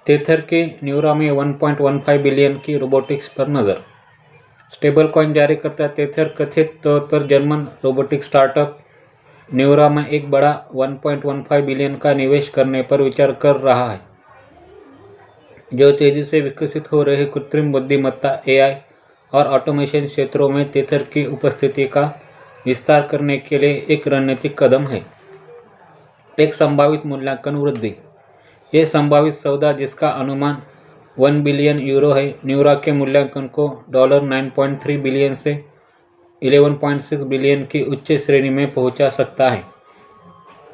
तेथर के न्यूरा में 1.15 बिलियन की रोबोटिक्स पर नज़र। स्टेबल कॉइन जारी करता तेथर कथित तौर पर जर्मन रोबोटिक स्टार्टअप न्यूरा में एक बड़ा 1.15 बिलियन का निवेश करने पर विचार कर रहा है, जो तेजी से विकसित हो रहे कृत्रिम बुद्धिमत्ता AI और ऑटोमेशन क्षेत्रों में तेथर की उपस्थिति का विस्तार करने के लिए एक रणनीतिक कदम है। एक संभावित मूल्यांकन वृद्धि। यह संभावित सौदा, जिसका अनुमान 1 बिलियन यूरो है, न्यूरा के मूल्यांकन को $9.3 बिलियन से 11.6 बिलियन की उच्च श्रेणी में पहुंचा सकता है।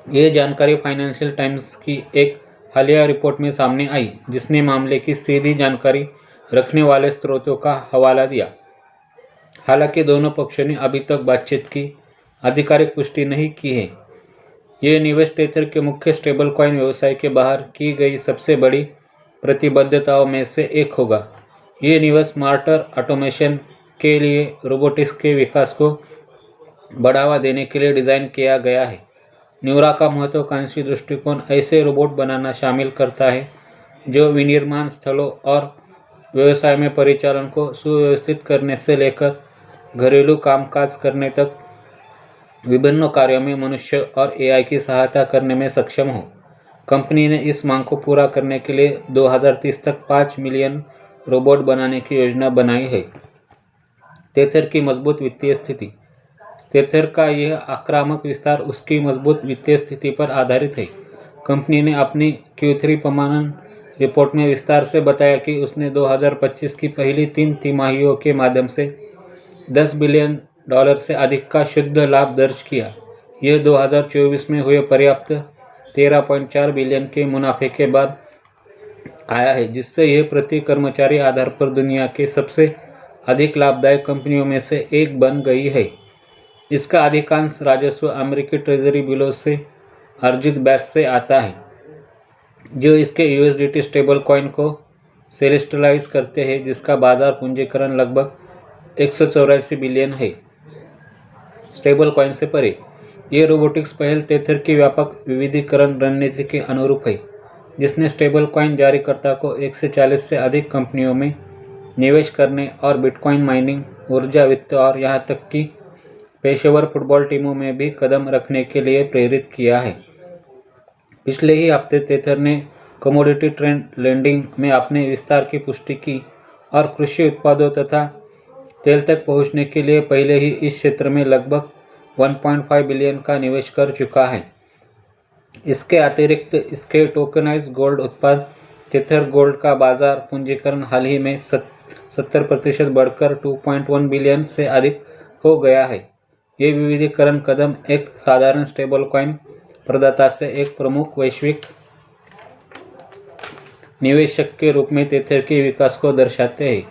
यह जानकारी फाइनेंशियल टाइम्स की एक हालिया रिपोर्ट में सामने आई, जिसने मामले की सीधी जानकारी रखने वाले स्रोतों का हवाला दिया। हालांकि दोनों पक्षों ने अभी तक बातचीत की आधिकारिक पुष्टि नहीं की है। यह निवेश तेथर के मुख्य स्टेबल कॉइन व्यवसाय के बाहर की गई सबसे बड़ी प्रतिबद्धताओं में से एक होगा। यह निवेश स्मार्टर ऑटोमेशन के लिए रोबोटिक्स के विकास को बढ़ावा देने के लिए डिज़ाइन किया गया है। न्यूरा का महत्वाकांक्षी दृष्टिकोण ऐसे रोबोट बनाना शामिल करता है जो विनिर्माण स्थलों और व्यवसाय में परिचालन को सुव्यवस्थित करने से लेकर घरेलू कामकाज करने तक विभिन्न कार्यों में मनुष्य और AI की सहायता करने में सक्षम हो। कंपनी ने इस मांग को पूरा करने के लिए 2030 तक 5 मिलियन रोबोट बनाने की योजना बनाई है। तेथर की मजबूत वित्तीय स्थिति। तेथर का यह आक्रामक विस्तार उसकी मजबूत वित्तीय स्थिति पर आधारित है। कंपनी ने अपनी Q3 प्रमाणन रिपोर्ट में विस्तार से बताया कि उसने 2025 की पहली 3 तिमाहियों के माध्यम से $10 बिलियन से अधिक का शुद्ध लाभ दर्ज किया। यह 2024 में हुए पर्याप्त 13.4 बिलियन के मुनाफे के बाद आया है, जिससे यह प्रति कर्मचारी आधार पर दुनिया के सबसे अधिक लाभदायक कंपनियों में से एक बन गई है। इसका अधिकांश राजस्व अमेरिकी ट्रेजरी बिलों से अर्जित बैच से आता है, जो इसके USDT स्टेबल कॉइन को सेलेस्टलाइज करते हैं, जिसका बाजार पूंजीकरण लगभग 184 बिलियन है। स्टेबल कॉइन से परे, यह रोबोटिक्स पहल तेथर की व्यापक विविधीकरण रणनीति के अनुरूप है, जिसने स्टेबल कॉइन जारीकर्ता को 140 से अधिक कंपनियों में निवेश करने और बिटकॉइन माइनिंग, ऊर्जा, वित्त और यहां तक कि पेशेवर फुटबॉल टीमों में भी कदम रखने के लिए प्रेरित किया है। पिछले ही हफ्ते तेथर ने कमोडिटी ट्रेंड लेंडिंग में अपने विस्तार की पुष्टि की और कृषि उत्पादों तथा तेल तक पहुंचने के लिए पहले ही इस क्षेत्र में लगभग 1.5 बिलियन का निवेश कर चुका है। इसके अतिरिक्त इसके टोकनाइज्ड गोल्ड उत्पाद तेथर गोल्ड का बाजार पूंजीकरण हाल ही में 70% बढ़कर 2.1 बिलियन से अधिक हो गया है। ये विविधीकरण कदम एक साधारण स्टेबल कॉइन प्रदाता से एक प्रमुख वैश्विक निवेशक के रूप में तेथर के विकास को दर्शाते हैं।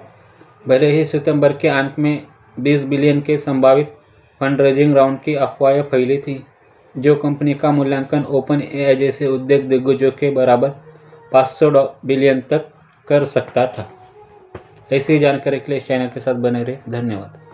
भले ही सितंबर के अंत में 20 बिलियन के संभावित फंडरेजिंग राउंड की अफवाहें फैली थी, जो कंपनी का मूल्यांकन OpenAI जैसे उद्योग दिग्गजों के बराबर 500 बिलियन तक कर सकता था। ऐसी जानकारी के लिए इस चैनल के साथ बने रहे। धन्यवाद।